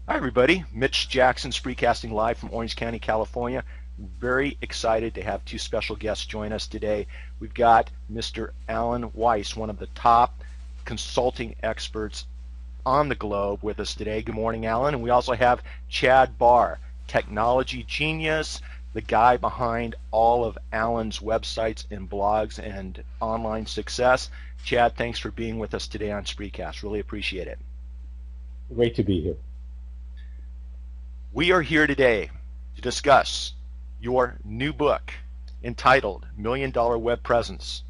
Hi, everybody. Mitch Jackson, Spreecasting live from Orange County, California. Very excited to have two special guests join us today. We've got Mr. Alan Weiss, one of the top consulting experts on the globe, with us today. Good morning, Alan. And we also have Chad Barr, technology genius, the guy behind all of Alan's websites and blogs and online success. Chad, thanks for being with us today on Spreecast. Really appreciate it. Great to be here. We are here today to discuss your new book entitled $1 Million Web Presence,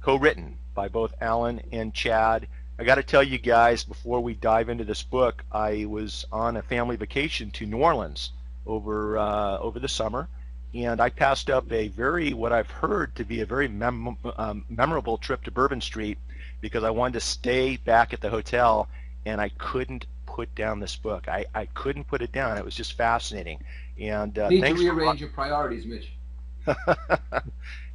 co-written by both Alan and Chad. I got to tell you guys, before we dive into this book, I was on a family vacation to New Orleans over the summer, and I passed up what I've heard to be a very memorable trip to Bourbon Street because I wanted to stay back at the hotel, and I couldn't put down this book. I couldn't put it down. It was just fascinating. And need to rearrange your priorities, Mitch.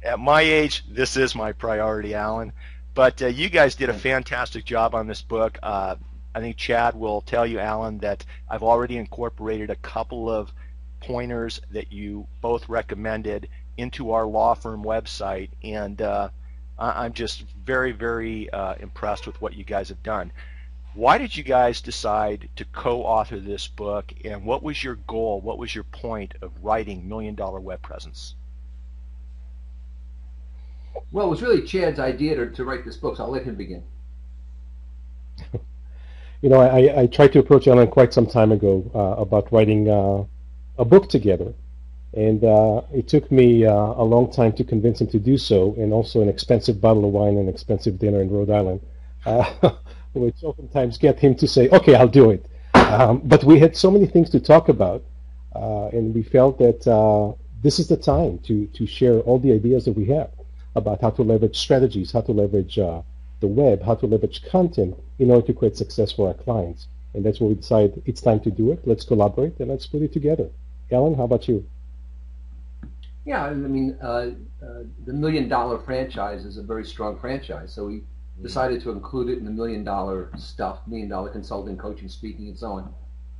At my age, this is my priority, Alan. But you guys did a fantastic job on this book. I think Chad will tell you, Alan, that I've already incorporated a couple of pointers that you both recommended into our law firm website, and I'm just very, very impressed with what you guys have done. Why did you guys decide to co-author this book, and what was your goal? What was your point of writing $1 Million Web Presence? Well, it was really Chad's idea to write this book, so I'll let him begin. You know, I tried to approach Alan quite some time ago about writing a book together, and it took me a long time to convince him to do so, and also an expensive bottle of wine and expensive dinner in Rhode Island, which oftentimes get him to say, okay, I'll do it. But we had so many things to talk about, and we felt that this is the time to share all the ideas that we have about how to leverage strategies, how to leverage the web, how to leverage content in order to create success for our clients. And that's where we decided it's time to do it. Let's collaborate and let's put it together. Alan, how about you? Yeah, I mean, the $1 Million franchise is a very strong franchise, so we decided to include it in the $1 Million stuff, $1 Million consulting, coaching, speaking, and so on.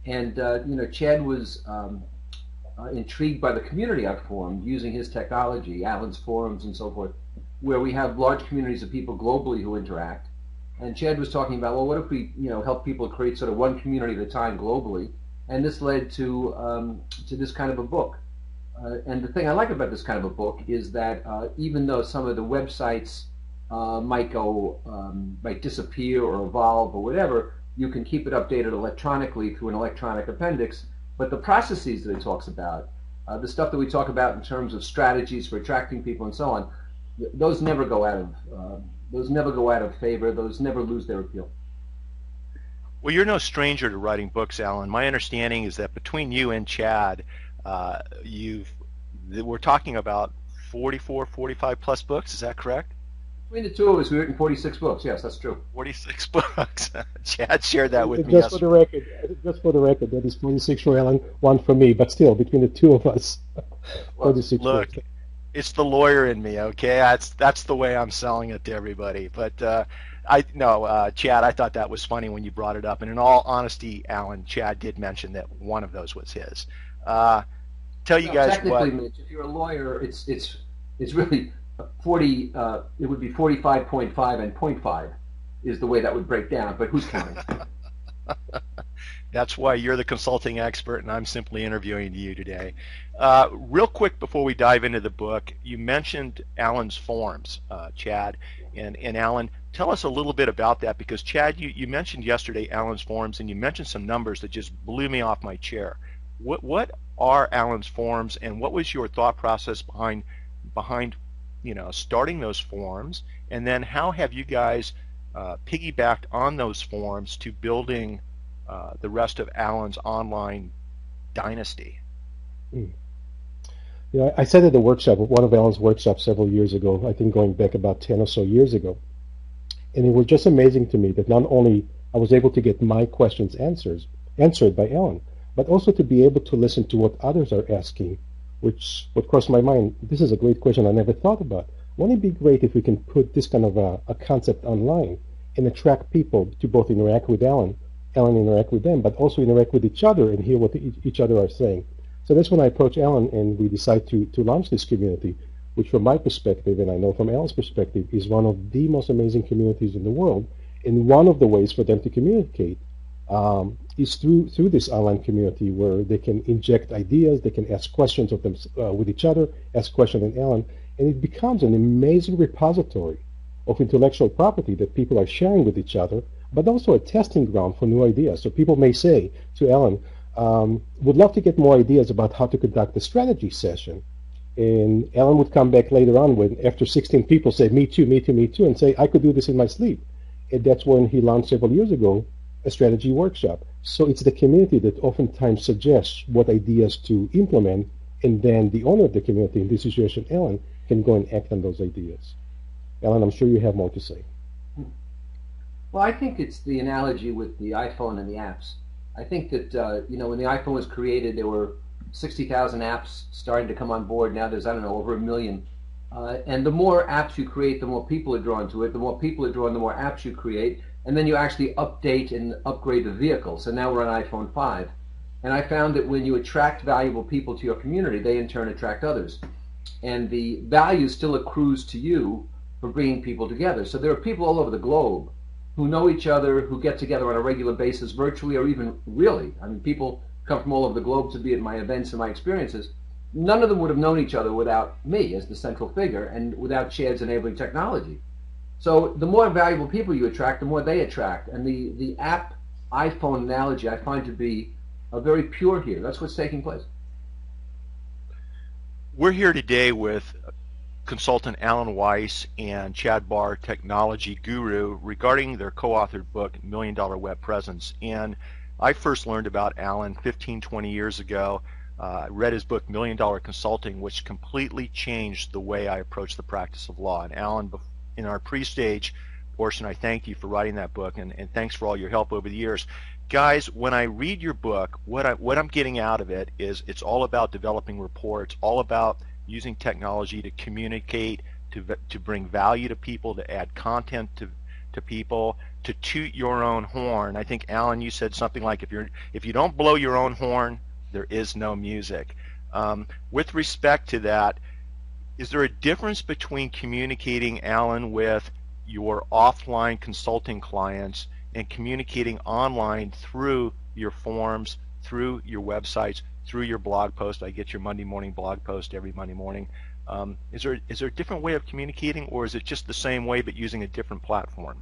And you know, Chad was intrigued by the community I've formed using his technology, Alan's forums and so forth, where we have large communities of people globally who interact. And Chad was talking about, well, what if we, help people create sort of one community at a time globally? And this led to this kind of a book. And the thing I like about this kind of a book is that even though some of the websites might disappear or evolve or whatever, you can keep it updated electronically through an electronic appendix. But the processes that it talks about, the stuff that we talk about in terms of strategies for attracting people and so on, those never go out of favor. Those never lose their appeal. Well, you're no stranger to writing books, Alan. My understanding is that between you and Chad, we're talking about 44, 45 plus books. Is that correct? Between the two of us, we've written 46 books. Yes, that's true. 46 books. Chad shared that with me. Just for the record, that is 46 for Alan, one for me. But still, between the two of us, 46 look, books. It's the lawyer in me, okay? That's the way I'm selling it to everybody. But Chad, I thought that was funny when you brought it up. And in all honesty, Alan, Chad did mention that one of those was his. Tell you guys technically, what. Mitch, if you're a lawyer, it's really 40. It would be 45.5 and 0.5 is the way that would break down. But who's counting? That's why you're the consulting expert, and I'm simply interviewing you today. Real quick before we dive into the book, you mentioned Alan's forums, Chad, and Alan. Tell us a little bit about that, because Chad, you mentioned yesterday Alan's forums, and you mentioned some numbers that just blew me off my chair. What are Alan's forums, and what was your thought process behind starting those forums, and then how have you guys piggybacked on those forums to building the rest of Alan's online dynasty? I said at a workshop, one of Alan's workshops several years ago, I think going back about 10 or so years ago, and it was just amazing to me that not only I was able to get my questions answered by Alan, but also to be able to listen to what others are asking, which would cross my mind. This is a great question I never thought about. Wouldn't it be great if we can put this kind of a concept online and attract people to both interact with Alan Alan interact with them, but also interact with each other and hear what each other are saying. So that's when I approached Alan and we decided to launch this community, which from my perspective, and I know from Alan's perspective, is one of the most amazing communities in the world. And one of the ways for them to communicate is through this online community where they can inject ideas, they can ask questions of them with each other, ask questions of Alan, and it becomes an amazing repository of intellectual property that people are sharing with each other, but also a testing ground for new ideas. So people may say to Alan, would love to get more ideas about how to conduct a strategy session. And Alan would come back later on when, after 16 people say, me too, me too, me too, and say, I could do this in my sleep. And that's when he launched several years ago a strategy workshop. So it's the community that oftentimes suggests what ideas to implement, and then the owner of the community, in this situation, Alan, can go and act on those ideas. Alan, I'm sure you have more to say. Well, I think it's the analogy with the iPhone and the apps. I think that, when the iPhone was created, there were 60,000 apps starting to come on board. Now there's, over 1 million. And the more apps you create, the more people are drawn to it. The more people are drawn, the more apps you create. And then you actually update and upgrade the vehicle. So now we're on iPhone 5. And I found that when you attract valuable people to your community, they in turn attract others. And the value still accrues to you for bringing people together. So there are people all over the globe who know each other, who get together on a regular basis, virtually or even really. I mean, people come from all over the globe to be at my events and my experiences. None of them would have known each other without me as the central figure and without Chad's enabling technology. So the more valuable people you attract, the more they attract. And the app iPhone analogy I find to be very pure here. That's what's taking place. We're here today with consultant Alan Weiss and Chad Barr, technology guru, regarding their co-authored book, $1 Million Web Presence. And I first learned about Alan 15, 20 years ago. I read his book, $1 Million Consulting, which completely changed the way I approach the practice of law. And Alan, in our pre-stage portion, I thank you for writing that book, and thanks for all your help over the years. Guys, when I read your book, what I'm getting out of it is it's all about developing rapport. It's all about using technology to communicate, to bring value to people, to add content to people, to toot your own horn. I think, Alan, you said something like, if you don't blow your own horn, there is no music. With respect to that, is there a difference between communicating, Alan, with your offline consulting clients and communicating online through your forums, through your websites, through your blog post? I get your Monday morning blog post every Monday morning. Is there a different way of communicating, or is it just the same way but using a different platform?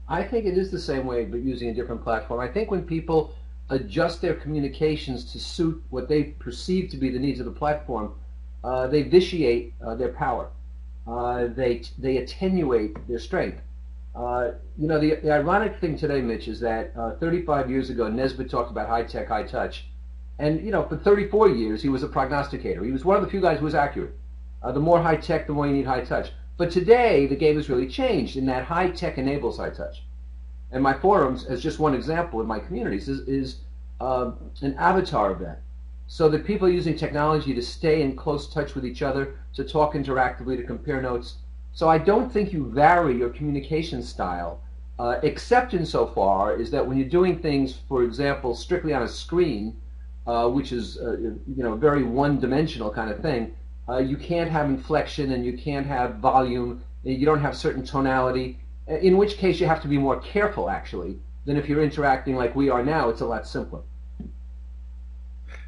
I think it is the same way but using a different platform. I think when people adjust their communications to suit what they perceive to be the needs of the platform, they vitiate their power. They attenuate their strength. The ironic thing today, Mitch, is that 35 years ago, Nesbitt talked about high tech, high touch. And, for 34 years, he was a prognosticator. He was one of the few guys who was accurate. The more high tech, the more you need high touch. But today, the game has really changed in that high tech enables high touch. And my forums, as just one example in my communities, is an avatar of that. So that people are using technology to stay in close touch with each other, to talk interactively, to compare notes. So I don't think you vary your communication style, except insofar is that when you're doing things, for example, strictly on a screen, which is a very one-dimensional kind of thing, you can't have inflection and you can't have volume, and you don't have certain tonality, in which case you have to be more careful, actually, than if you're interacting like we are now. It's a lot simpler.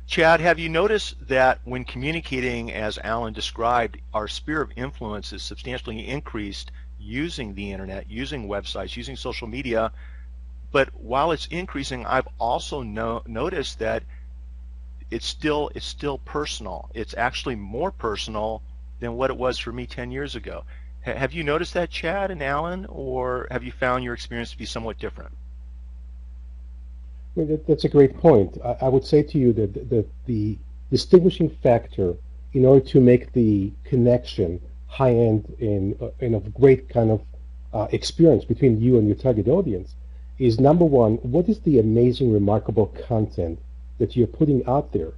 Chad, have you noticed that when communicating, as Alan described, our sphere of influence is substantially increased using the internet, using websites, using social media, but while it's increasing, I've also noticed that it's still personal. It's actually more personal than what it was for me 10 years ago. Have you noticed that, Chad and Alan, or have you found your experience to be somewhat different? That's a great point. I would say to you that the distinguishing factor in order to make the connection high-end and of great kind of experience between you and your target audience is, number one, what is the amazing, remarkable content that you're putting out there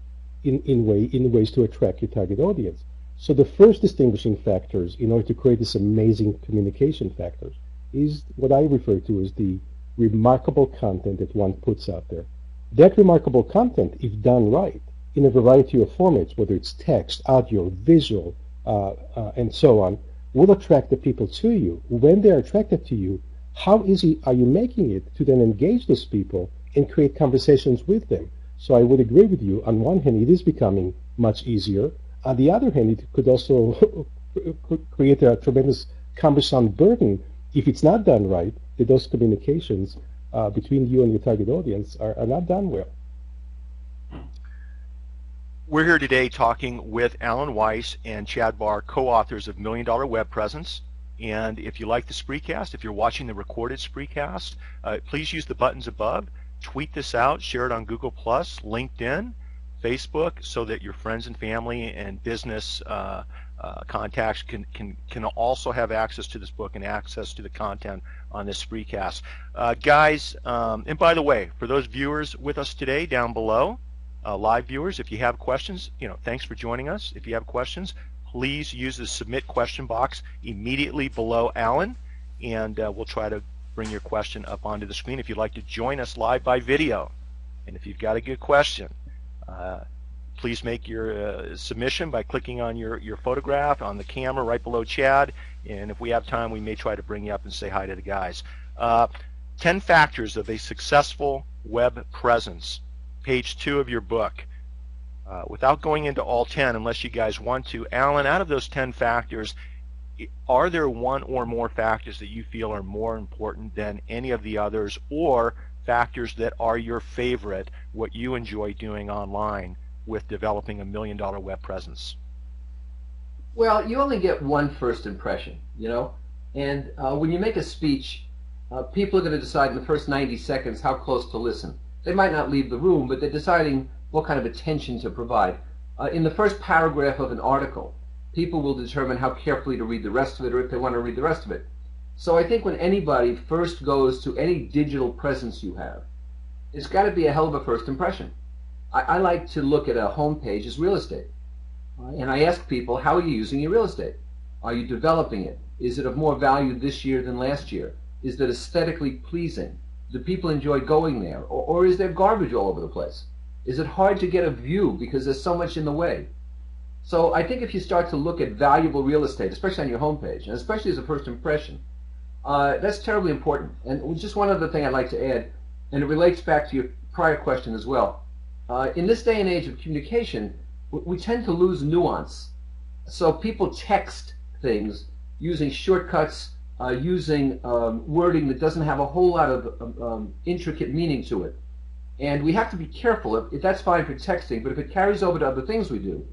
in ways to attract your target audience. So the first distinguishing factors in order to create this amazing communication factors is what I refer to as the remarkable content that one puts out there. That remarkable content, if done right, in a variety of formats, whether it's text, audio, visual, and so on, will attract the people to you. When they're attracted to you, how easy are you making it to then engage those people and create conversations with them? So I would agree with you. On one hand, it is becoming much easier. On the other hand, it could also create a tremendous cumbersome burden if it's not done right, that those communications between you and your target audience are not done well. We're here today talking with Alan Weiss and Chad Barr, co-authors of $1 Million Web Presence. And if you like the Spreecast, if you're watching the recorded Spreecast, please use the buttons above. Tweet this out, share it on Google+, LinkedIn, Facebook, so that your friends and family and business contacts can also have access to this book and access to the content on this Spreecast. Guys, and by the way, for those viewers with us today down below, live viewers, if you have questions, thanks for joining us. If you have questions, please use the submit question box immediately below Alan, and we'll try to bring your question up onto the screen. If you'd like to join us live by video, and if you've got a good question, please make your submission by clicking on your photograph on the camera right below Chad, and if we have time, we may try to bring you up and say hi to the guys. 10 factors of a successful web presence, page 2 of your book. Without going into all 10, unless you guys want to, Alan, out of those 10 factors, are there one or more factors that you feel are more important than any of the others, or factors that are your favorite, what you enjoy doing online with developing $1 million web presence? Well, you only get one first impression, and when you make a speech, people are going to decide in the first 90 seconds how close to listen. They might not leave the room, but they're deciding what kind of attention to provide. In the first paragraph of an article, people will determine how carefully to read the rest of it, or if they want to read the rest of it. So I think when anybody first goes to any digital presence you have, it's got to be a hell of a first impression. I like to look at a home page as real estate. And I ask people, how are you using your real estate? Are you developing it? Is it of more value this year than last year? Is it aesthetically pleasing? Do people enjoy going there? Or is there garbage all over the place? Is it hard to get a view because there's so much in the way? So I think if you start to look at valuable real estate, especially on your homepage, and especially as a first impression, that's terribly important. And just one other thing I'd like to add, and it relates back to your prior question as well. In this day and age of communication, we tend to lose nuance. So people text things using shortcuts, using wording that doesn't have a whole lot of intricate meaning to it. And we have to be careful. If that's fine for texting, but if it carries over to other things we do,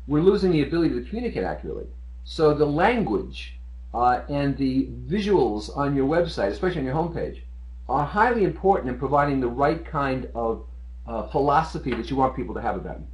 we're losing the ability to communicate accurately. So the language and the visuals on your website, especially on your homepage, are highly important in providing the right kind of philosophy that you want people to have about you.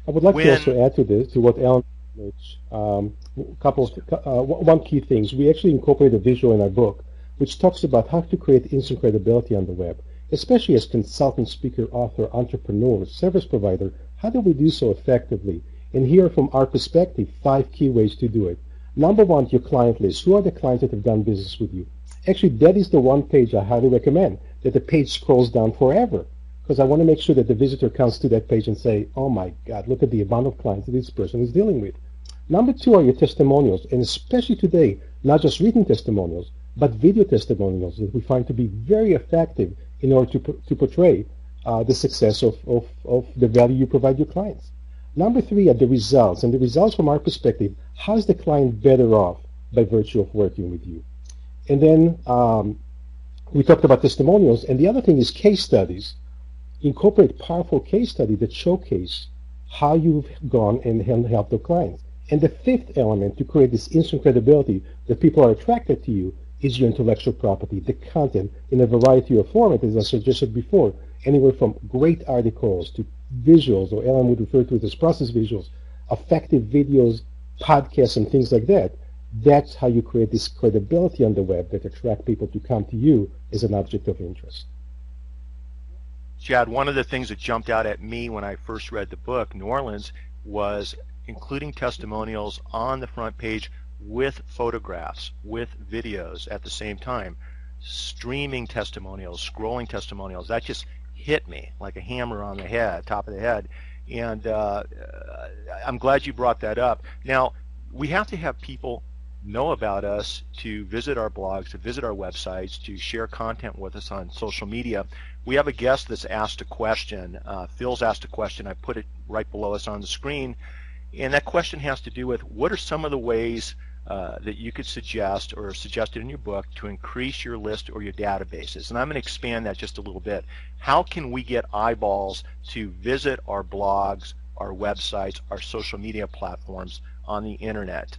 I would like to also add to this, to what Alan mentioned, one key things. We actually incorporate a visual in our book, which talks about how to create instant credibility on the web, especially as consultant, speaker, author, entrepreneur, service provider. How do we do so effectively? And here, from our perspective, 5 key ways to do it. Number 1, your client list. Who are the clients that have done business with you? Actually, that is the one page I highly recommend, that the page scrolls down forever, because I want to make sure that the visitor comes to that page and say, oh my God, look at the amount of clients that this person is dealing with. Number 2 are your testimonials, and especially today, not just written testimonials, but video testimonials that we find to be very effective in order to portray the success of the value you provide your clients. Number 3 are the results, and the results from our perspective, how is the client better off by virtue of working with you? And then we talked about testimonials, and the other thing is case studies. Incorporate powerful case studies that showcase how you've gone and helped the clients. And the 5th element to create this instant credibility that people are attracted to you is your intellectual property, the content in a variety of formats, as I suggested before, anywhere from great articles to visuals, or Ellen would refer to it as process visuals, effective videos, podcasts, and things like that. That's how you create this credibility on the web that attract people to come to you as an object of interest. Chad, one of the things that jumped out at me when I first read the book, New Orleans, was including testimonials on the front page with photographs, with videos at the same time. streaming testimonials, scrolling testimonials. That just hit me like a hammer on the head, top of the head. And I'm glad you brought that up. Now, we have to have people know about us, to visit our blogs, to visit our websites, to share content with us on social media. We have a guest that's asked a question. Phil's asked a question. I put it right below us on the screen. And that question has to do with, what are some of the ways that you could suggest or suggested in your book to increase your list or your databases? And I'm going to expand that just a little bit. How can we get eyeballs to visit our blogs, our websites, our social media platforms on the internet?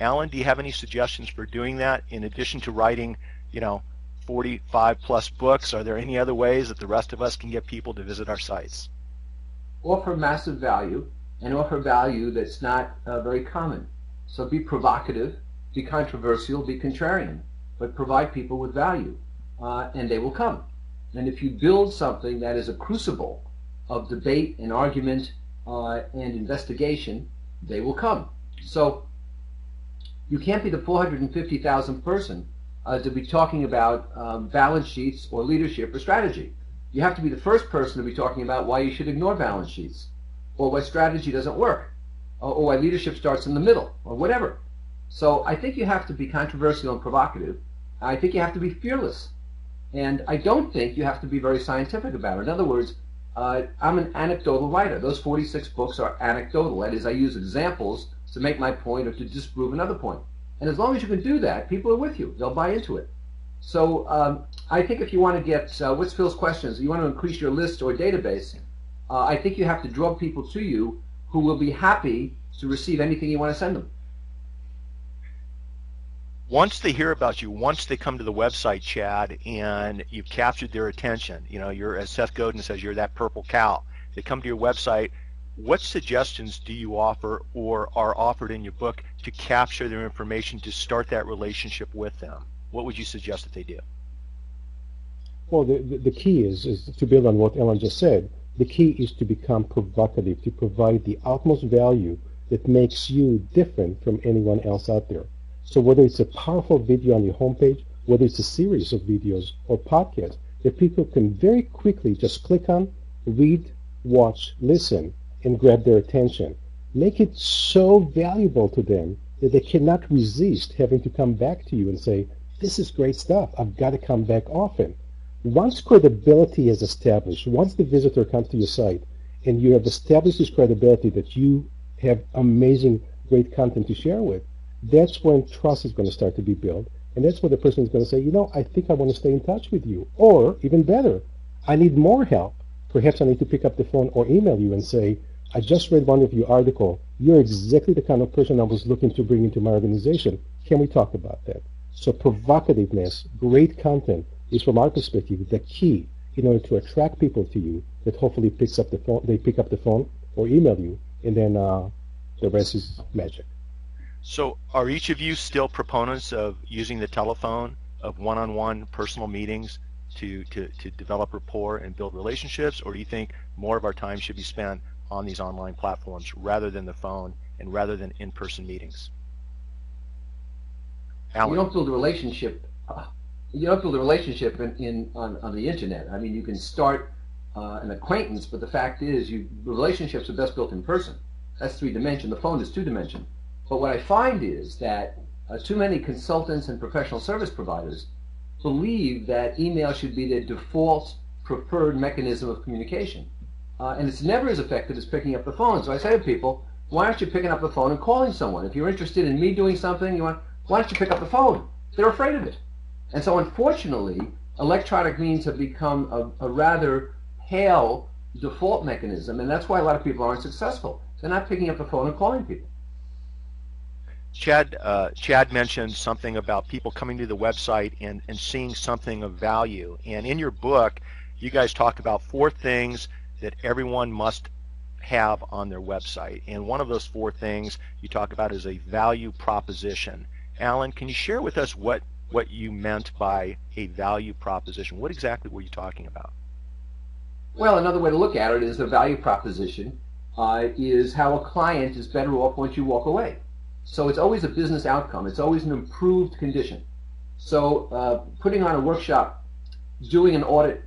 Alan, do you have any suggestions for doing that? In addition to writing, 45 plus books, are there any other ways that the rest of us can get people to visit our sites? Offer massive value, and offer value that's not very common. So be provocative, be controversial, be contrarian, but provide people with value, and they will come. And if you build something that is a crucible of debate and argument and investigation, they will come. So you can't be the 450,000th person to be talking about balance sheets or leadership or strategy. You have to be the first person to be talking about why you should ignore balance sheets, or why strategy doesn't work, or why leadership starts in the middle, or whatever. So I think you have to be controversial and provocative. I think you have to be fearless. And I don't think you have to be very scientific about it. In other words, I'm an anecdotal writer. Those 46 books are anecdotal. That is, I use examples to make my point or to disprove another point. And as long as you can do that, people are with you. They'll buy into it. So I think if you want to get, what's Phil's questions? You want to increase your list or database, I think you have to draw people to you who will be happy to receive anything you want to send them. Once they hear about you, once they come to the website, Chad, and you've captured their attention, you're, as Seth Godin says, you're that purple cow. They come to your website. What suggestions do you offer or are offered in your book to capture their information, to start that relationship with them? What would you suggest that they do? Well, the key is to build on what Ellen just said. The key is to become provocative, to provide the utmost value that makes you different from anyone else out there. So whether it's a powerful video on your homepage, whether it's a series of videos or podcasts that people can very quickly just click on, read, watch, listen, and grab their attention. Make it so valuable to them that they cannot resist having to come back to you and say, this is great stuff, I've got to come back often. Once credibility is established, once the visitor comes to your site and you have established this credibility that you have amazing, great content to share with, that's when trust is going to start to be built. And that's when the person is going to say, I think I want to stay in touch with you. Or, even better, I need more help. Perhaps I need to pick up the phone or email you and say, I just read one of your articles. You're exactly the kind of person I was looking to bring into my organization. Can we talk about that? So provocativeness, great content, is from our perspective the key in order to attract people to you that hopefully picks up the phone. They pick up the phone or email you, and then the rest is magic. So are each of you still proponents of using the telephone, of one-on-one personal meetings to develop rapport and build relationships, or do you think more of our time should be spent on these online platforms rather than the phone and rather than in-person meetings? Alan. You don't build a relationship. You don't build a relationship on the internet. I mean, you can start an acquaintance, but the fact is, relationships are best built in person. That's 3-dimension. The phone is 2-dimension. But what I find is that too many consultants and professional service providers believe that email should be their default preferred mechanism of communication. And it's never as effective as picking up the phone. So I say to people, why aren't you picking up the phone and calling someone? If you're interested in me doing something, why don't you pick up the phone? They're afraid of it. And so unfortunately, electronic means have become a rather pale default mechanism, and that's why a lot of people aren't successful. They're not picking up the phone and calling people. Chad mentioned something about people coming to the website and seeing something of value. And in your book, you guys talk about 4 things that everyone must have on their website. And one of those 4 things you talk about is a value proposition. Alan, can you share with us what you meant by a value proposition? What exactly were you talking about? Well, another way to look at it is the value proposition is how a client is better off once you walk away. So it's always a business outcome. It's always an improved condition. So putting on a workshop, doing an audit,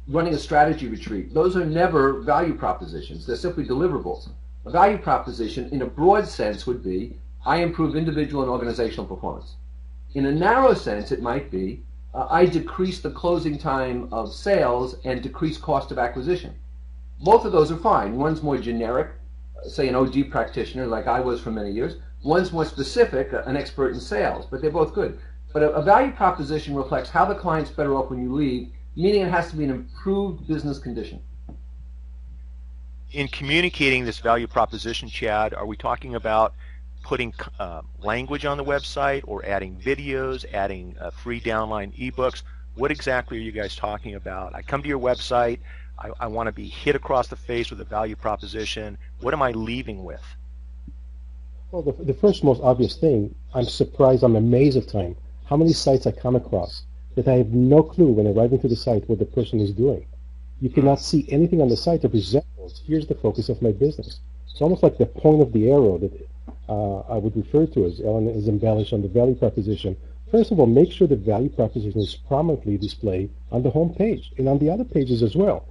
running a strategy retreat, those are never value propositions. They're simply deliverables. A value proposition in a broad sense would be, I improve individual and organizational performance. In a narrow sense, it might be, I decrease the closing time of sales and decrease cost of acquisition. Both of those are fine. One's more generic, say an OD practitioner like I was for many years. One's more specific, an expert in sales, but they're both good. But a value proposition reflects how the client's better off when you leave, meaning it has to be an improved business condition. In communicating this value proposition, Chad, are we talking about putting language on the website or adding videos, adding free downline ebooks? What exactly are you guys talking about? I come to your website, I want to be hit across the face with a value proposition. What am I leaving with? Well, the first most obvious thing, I'm surprised, I'm amazed at time, how many sites I come across that I have no clue when arriving to the site what the person is doing. You cannot see anything on the site that resembles, here's the focus of my business. It's almost like the point of the arrow that I would refer to as Ellen is embellished on the value proposition. First of all, make sure the value proposition is prominently displayed on the home page and on the other pages as well.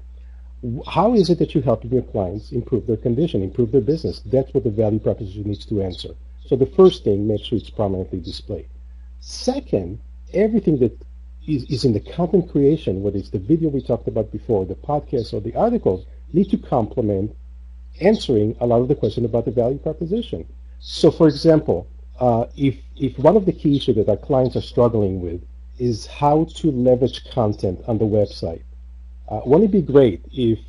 How is it that you're helping your clients improve their condition, improve their business? That's what the value proposition needs to answer. So the first thing, make sure it's prominently displayed. Second, everything that is in the content creation, whether it's the video we talked about before, the podcast or the articles, need to complement answering a lot of the question about the value proposition. So for example, if one of the key issues that our clients are struggling with is how to leverage content on the website, wouldn't it be great if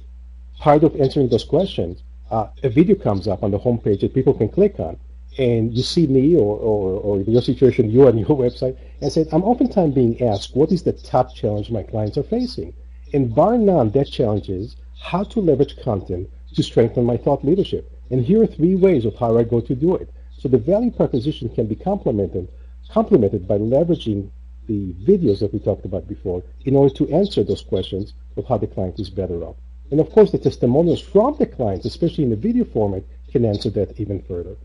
part of answering those questions, a video comes up on the homepage that people can click on, and you see me or in your situation, you on your website, and said, I'm oftentimes being asked, what is the top challenge my clients are facing? And bar none, that challenge is how to leverage content to strengthen my thought leadership. And here are 3 ways of how I go to do it. So the value proposition can be complemented by leveraging the videos that we talked about before in order to answer those questions of how the client is better off. And of course, the testimonials from the clients, especially in the video format, can answer that even further.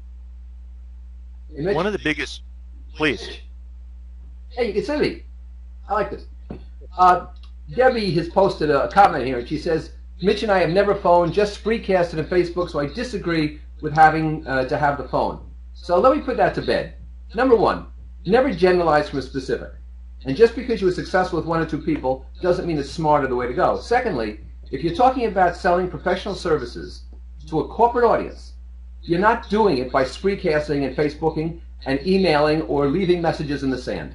One of the biggest, please. Hey, you can see me. I like this. Debbie has posted a comment here, and she says, Mitch and I have never phoned, just Spreecasted and Facebook, so I disagree with having to have the phone. So let me put that to bed. Number 1, never generalize from a specific. And just because you were successful with 1 or 2 people doesn't mean it's smarter the way to go. Secondly, if you're talking about selling professional services to a corporate audience, you're not doing it by Spreecasting and Facebooking and emailing or leaving messages in the sand.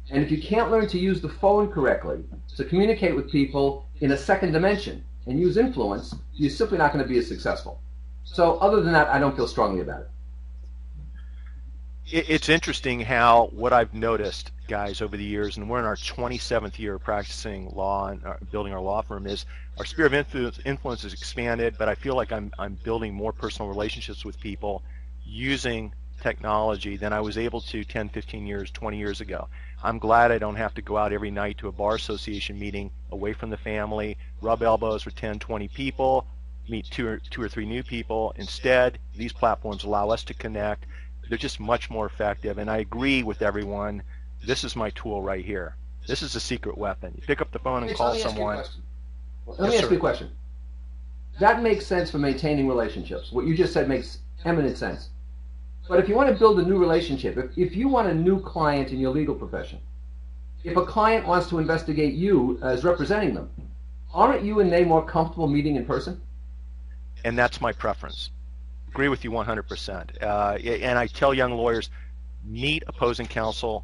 And if you can't learn to use the phone correctly to communicate with people in a second dimension and use influence, you're simply not going to be as successful. So other than that, I don't feel strongly about it. It's interesting how what I've noticed, guys, over the years, and we're in our 27th year of practicing law and building our law firm, is our sphere of influence has expanded, but I feel like I'm building more personal relationships with people using technology than I was able to 10, 15 years, 20 years ago. I'm glad I don't have to go out every night to a bar association meeting away from the family, rub elbows with 10, 20 people, meet two or three new people. Instead, these platforms allow us to connect. They're just much more effective, and I agree with everyone. This is my tool right here. This is a secret weapon. You pick up the phone and call someone. Let me ask you a question. That makes sense for maintaining relationships. What you just said makes eminent sense. But if you want to build a new relationship, if you want a new client in your legal profession, if a client wants to investigate you as representing them, aren't you and they more comfortable meeting in person? And that's my preference. Agree with you 100%. And I tell young lawyers, meet opposing counsel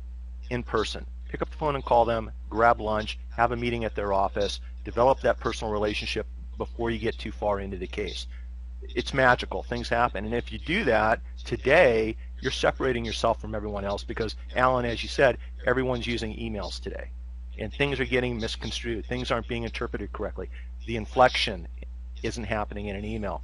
in person. Pick up the phone and call them, grab lunch, have a meeting at their office, develop that personal relationship before you get too far into the case. It's magical. Things happen. And if you do that today, you're separating yourself from everyone else because, Alan, as you said, everyone's using emails today. And things are getting misconstrued. Things aren't being interpreted correctly. The inflection isn't happening in an email.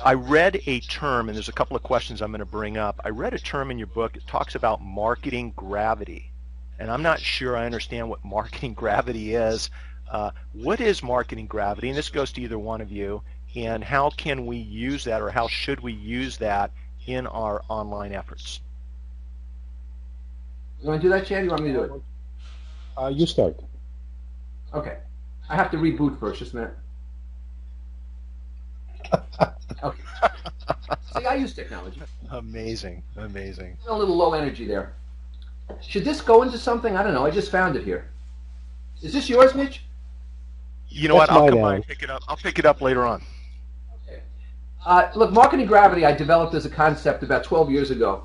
I read a term, and there's a couple of questions I'm going to bring up. I read a term in your book. It talks about marketing gravity. And I'm not sure I understand what marketing gravity is. What is marketing gravity? And this goes to either one of you. And how can we use that, or how should we use that in our online efforts? You want to do that, Chad? You want me to do it? You start. Okay. I have to reboot first. Just a minute. Okay. See, I use technology. Amazing, amazing. A little low energy there. Should this go into something? I don't know. I just found it here. Is this yours, Mitch? You know That's what? I'll mine, come by Alan. and pick it up. I'll pick it up later on. Look, marketing gravity I developed as a concept about 12 years ago.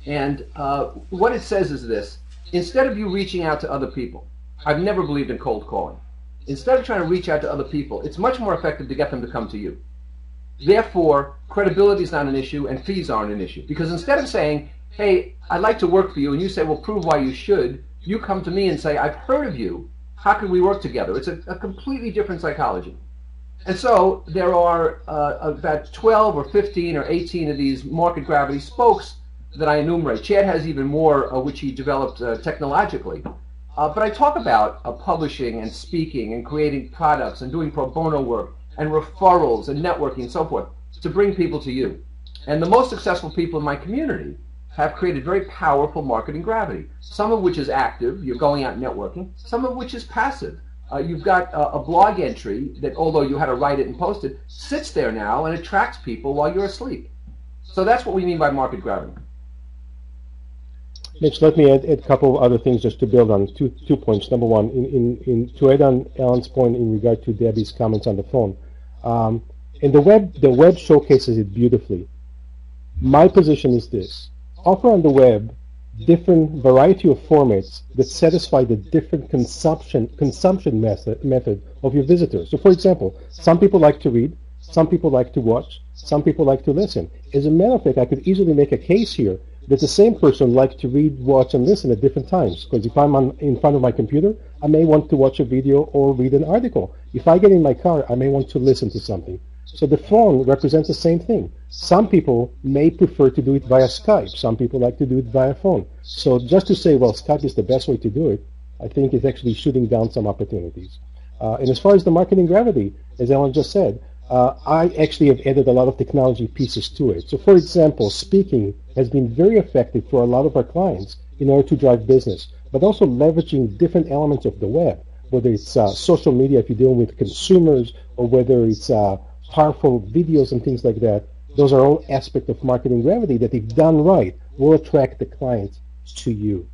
And what it says is this. Instead of you reaching out to other people, I've never believed in cold calling. Instead of trying to reach out to other people, it's much more effective to get them to come to you. Therefore, credibility is not an issue and fees aren't an issue. Because instead of saying, hey, I'd like to work for you, and you say, well, prove why you should, you come to me and say, I've heard of you. How can we work together? It's a completely different psychology. And so there are about 12 or 15 or 18 of these market gravity spokes that I enumerate. Chad has even more, which he developed technologically. But I talk about publishing and speaking and creating products and doing pro bono work and referrals and networking and so forth to bring people to you. And the most successful people in my community have created very powerful marketing gravity, some of which is active, you're going out networking, some of which is passive. You've got a blog entry that, although you had to write it and post it, sits there now and attracts people while you're asleep. So that's what we mean by market gravity. Mitch, let me add a couple of other things just to build on two points. Number one, to add on Alan's point in regard to Debbie's comments on the phone. And the web showcases it beautifully. My position is this. Offer on the web different variety of formats that satisfy the different consumption method of your visitors. So for example, some people like to read, some people like to watch, some people like to listen. As a matter of fact, I could easily make a case here that the same person likes to read, watch, and listen at different times. Because if I'm in front of my computer, I may want to watch a video or read an article. If I get in my car, I may want to listen to something. So the phone represents the same thing. Some people may prefer to do it via Skype. Some people like to do it via phone. So just to say, well, Skype is the best way to do it, I think is actually shooting down some opportunities. And as far as the marketing gravity, as Alan just said, I actually have added a lot of technology pieces to it. So for example, speaking has been very effective for a lot of our clients in order to drive business, but also leveraging different elements of the web, whether it's social media if you're dealing with consumers, or whether it's powerful videos and things like that. Those are all aspects of marketing gravity that, if done right, will attract the clients to you.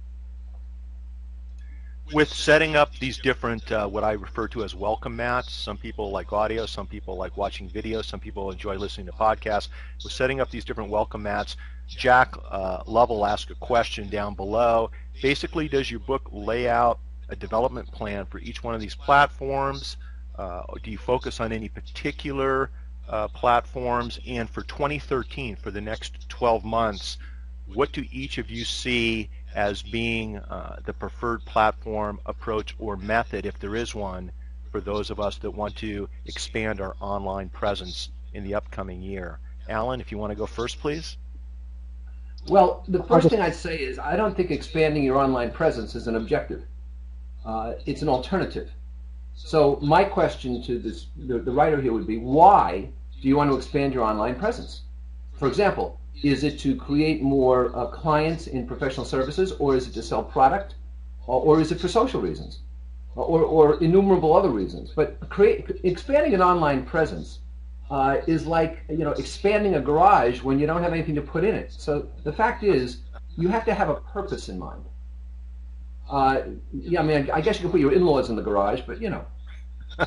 With setting up these different, what I refer to as welcome mats, some people like audio, some people like watching videos, some people enjoy listening to podcasts. With setting up these different welcome mats, Jack Lovell asked a question down below. Basically, does your book lay out a development plan for each one of these platforms? Do you focus on any particular platforms? And for 2013, for the next 12 months, what do each of you see as being the preferred platform, approach, or method, if there is one, for those of us that want to expand our online presence in the upcoming year? Alan, if you want to go first, please. Well, the first thing I'd say is I don't think expanding your online presence is an objective. It's an alternative. So my question to the writer here would be, why do you want to expand your online presence? For example, is it to create more clients in professional services, or is it to sell product, or is it for social reasons, or innumerable other reasons? But expanding an online presence is like, expanding a garage when you don't have anything to put in it. So the fact is, you have to have a purpose in mind. Yeah, I mean, I guess you can put your in-laws in the garage, but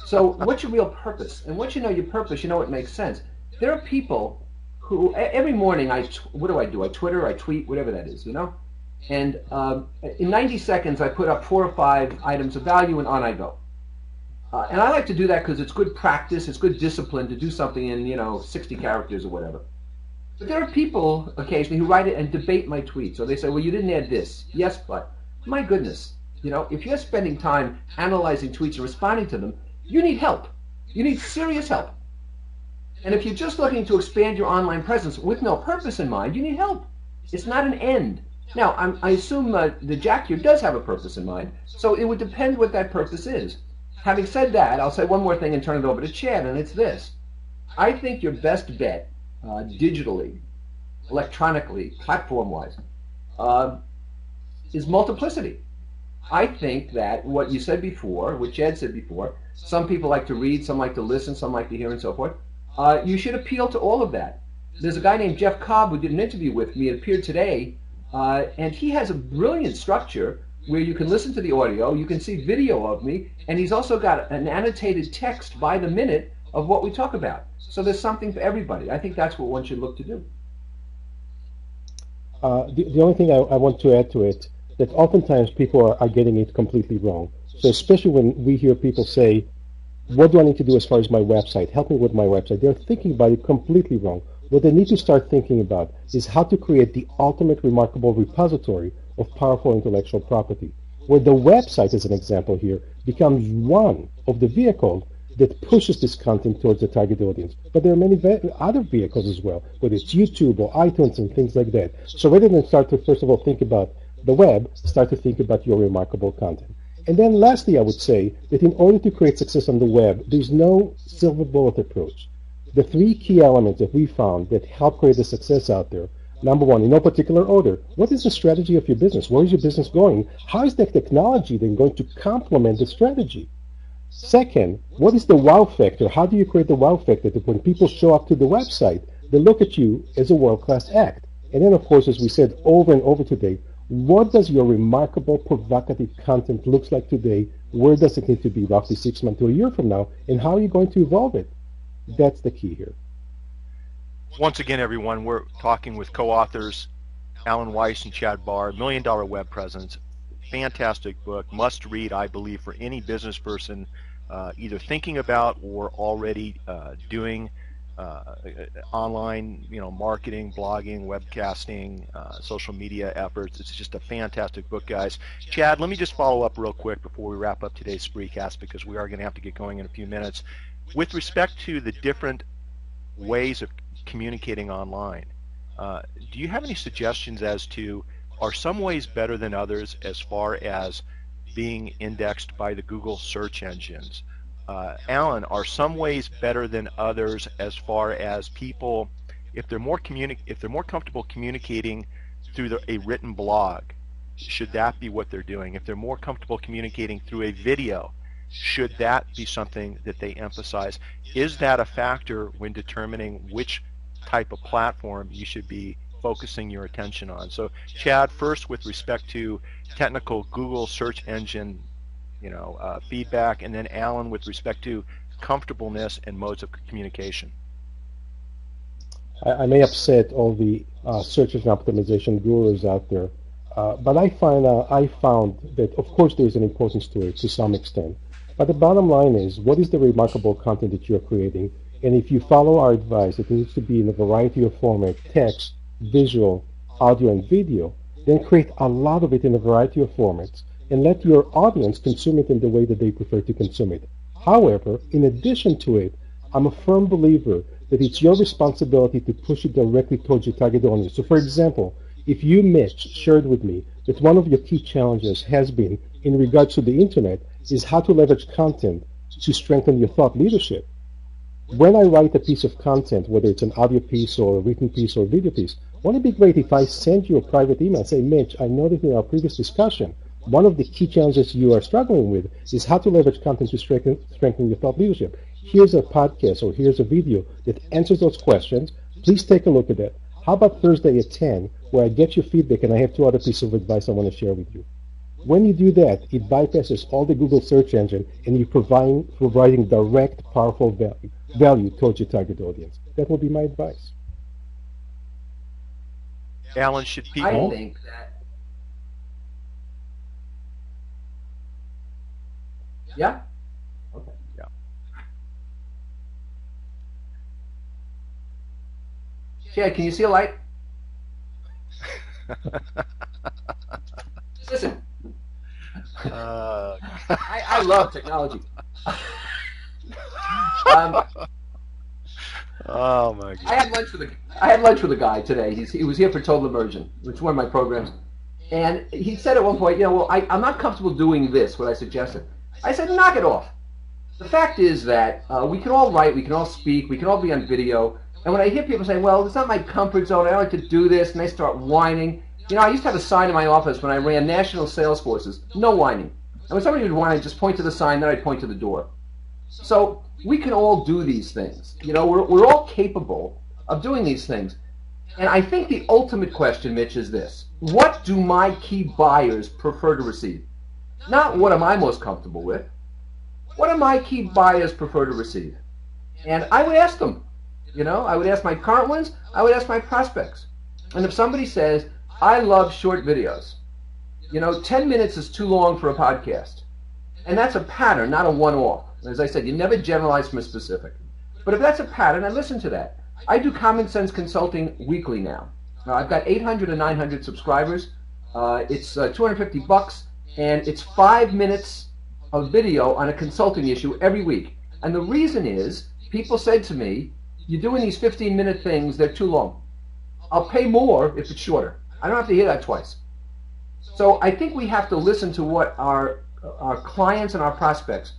So what's your real purpose? And once you know your purpose, it makes sense. There are people who, every morning, what do? I Twitter, I tweet, whatever that is, And in 90 seconds, I put up 4 or 5 items of value, and on I go. And I like to do that because it's good practice, it's good discipline to do something in, 60 characters or whatever. But there are people occasionally who write it and debate my tweets. So they say, well, you didn't add this. Yes, but my goodness, if you're spending time analyzing tweets and responding to them, you need help. You need serious help. And if you're just looking to expand your online presence with no purpose in mind, you need help. It's not an end. Now, I assume the Jack here does have a purpose in mind, so it would depend what that purpose is. Having said that, I'll say one more thing and turn it over to Chad, and it's this. I think your best bet, digitally, electronically, platform-wise, is multiplicity. I think that what you said before, what Jed said before, some people like to read, some like to listen, some like to hear, and so forth. You should appeal to all of that. There's a guy named Jeff Cobb who did an interview with me. It appeared today, and he has a brilliant structure where you can listen to the audio, you can see video of me, and he's also got an annotated text by the minute of what we talk about. So there's something for everybody. I think that's what one should look to do. The only thing I want to add to it, that oftentimes people are getting it completely wrong. So especially when we hear people say, what do I need to do as far as my website? Help me with my website. They're thinking about it completely wrong. What they need to start thinking about is how to create the ultimate remarkable repository of powerful intellectual property, where the website, as an example here, becomes one of the vehicles that pushes this content towards the target audience. But there are many other vehicles as well, whether it's YouTube or iTunes and things like that. So rather than start to, first of all, think about the web, start to think about your remarkable content. And then lastly, I would say that in order to create success on the web, there's no silver bullet approach. The three key elements that we found that help create the success out there: number one, in no particular order, what is the strategy of your business? Where is your business going? How is the technology then going to complement the strategy? Second, what is the wow factor? How do you create the wow factor that when people show up to the website, they look at you as a world-class act? And then, of course, as we said over and over today, what does your remarkable, provocative content looks like today? Where does it need to be roughly 6 months to a year from now? And how are you going to evolve it? That's the key here. Once again, everyone, we're talking with co-authors Alan Weiss and Chad Barr, $1 Million Web Presence. Fantastic book, must read, I believe, for any business person either thinking about or already doing online, marketing, blogging, webcasting, social media efforts. It's just a fantastic book, guys. Chad, let me just follow up real quick before we wrap up today's Spreecast, because we are going to have to get going in a few minutes. With respect to the different ways of communicating online, do you have any suggestions as to, are some ways better than others as far as being indexed by the Google search engines? Alan, are some ways better than others as far as people, if they're more comfortable communicating through a written blog, should that be what they're doing? If they're more comfortable communicating through a video, should that be something that they emphasize? Is that a factor when determining which type of platform you should be focusing your attention on? So, Chad, first with respect to technical Google search engine feedback, and then Alan with respect to comfortableness and modes of communication. I may upset all the search engine optimization gurus out there, but I found that, of course, there's an importance to it to some extent. But the bottom line is, what is the remarkable content that you're creating? And if you follow our advice, it needs to be in a variety of formats: text, visual, audio, and video. Then create a lot of it in a variety of formats, and let your audience consume it in the way that they prefer to consume it. However, in addition to it, I'm a firm believer that it's your responsibility to push it directly towards your target audience. So, for example, if you, Mitch, shared with me that one of your key challenges has been, in regards to the internet, is how to leverage content to strengthen your thought leadership. When I write a piece of content, whether it's an audio piece or a written piece or a video piece, wouldn't it be great if I send you a private email and say, Mitch, I noticed in our previous discussion, one of the key challenges you are struggling with is how to leverage content to strengthen your thought leadership. Here's a podcast or here's a video that answers those questions. Please take a look at that. How about Thursday at 10, where I get your feedback and I have 2 other pieces of advice I want to share with you? When you do that, it bypasses all the Google search engine, and you're providing direct, powerful value towards your target audience. That would be my advice. Alan, should people... I think that... Yeah? Okay. Yeah. Chad, can you see a light? Listen. I love technology. Oh my God! I had lunch with a guy today. He was here for Total Immersion, which is one of my programs, and he said at one point, I'm not comfortable doing this. What I suggested, I said, knock it off. The fact is that we can all write, we can all speak, we can all be on video, and when I hear people say, well, it's not my comfort zone, I don't like to do this, and they start whining, You know, I used to have a sign in my office when I ran national sales forces, no whining. And when somebody would whine, I'd just point to the sign, then I'd point to the door. So we can all do these things. You know, we're all capable of doing these things. And I think the ultimate question, Mitch, is this. What do my key buyers prefer to receive? Not what am I most comfortable with. What do my key buyers prefer to receive? And I would ask them. You know, I would ask my current ones. I would ask my prospects. And if somebody says, I love short videos, you know, 10 minutes is too long for a podcast. And that's a pattern, not a one-off. As I said, you never generalize from a specific. But if that's a pattern, I listen to that. I do common sense consulting weekly now. I've got 800 and 900 subscribers. It's $250, and it's 5 minutes of video on a consulting issue every week. And the reason is, people said to me, you're doing these 15-minute things, they're too long. I'll pay more if it's shorter. I don't have to hear that twice. So I think we have to listen to what our clients and our prospects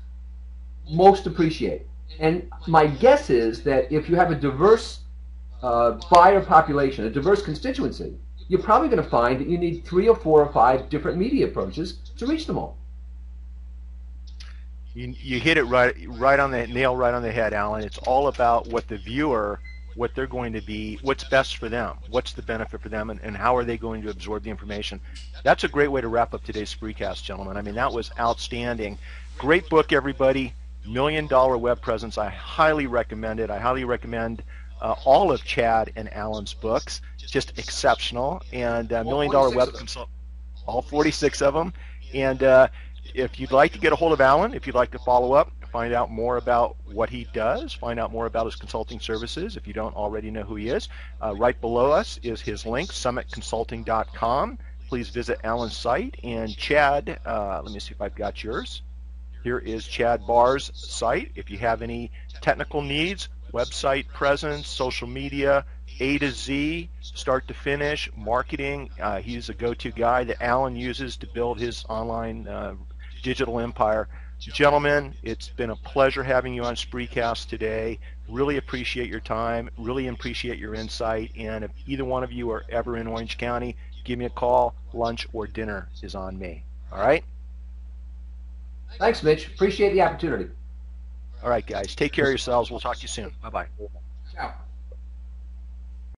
most appreciate. And my guess is that if you have a diverse buyer population, a diverse constituency, you're probably going to find that you need 3 or 4 or 5 different media approaches to reach them all. You hit it right on the nail, right on the head, Alan. It's all about what the viewer, what they're going to be, what's best for them, what's the benefit for them, and how are they going to absorb the information. That's a great way to wrap up today's Spreecast, gentlemen. I mean, that was outstanding. Great book, everybody. $1 Million Web Presence. I highly recommend it. I highly recommend all of Chad and Alan's books. Just exceptional. And $1 Million Web Consult, all 46 of them. And if you'd like to get a hold of Alan, if you'd like to follow up, find out more about what he does, find out more about his consulting services, if you don't already know who he is, right below us is his link, summitconsulting.com. Please visit Alan's site. And Chad, let me see if I've got yours. Here is Chad Barr's site. If you have any technical needs, website presence, social media, A to Z, start to finish, marketing, he's a go-to guy that Alan uses to build his online digital empire. Gentlemen, it's been a pleasure having you on Spreecast today. Really appreciate your time, really appreciate your insight, and if either one of you are ever in Orange County, give me a call. Lunch or dinner is on me. All right? Thanks, Mitch. Appreciate the opportunity. All right, guys. Take care of yourselves. We'll talk to you soon. Bye-bye. Ciao.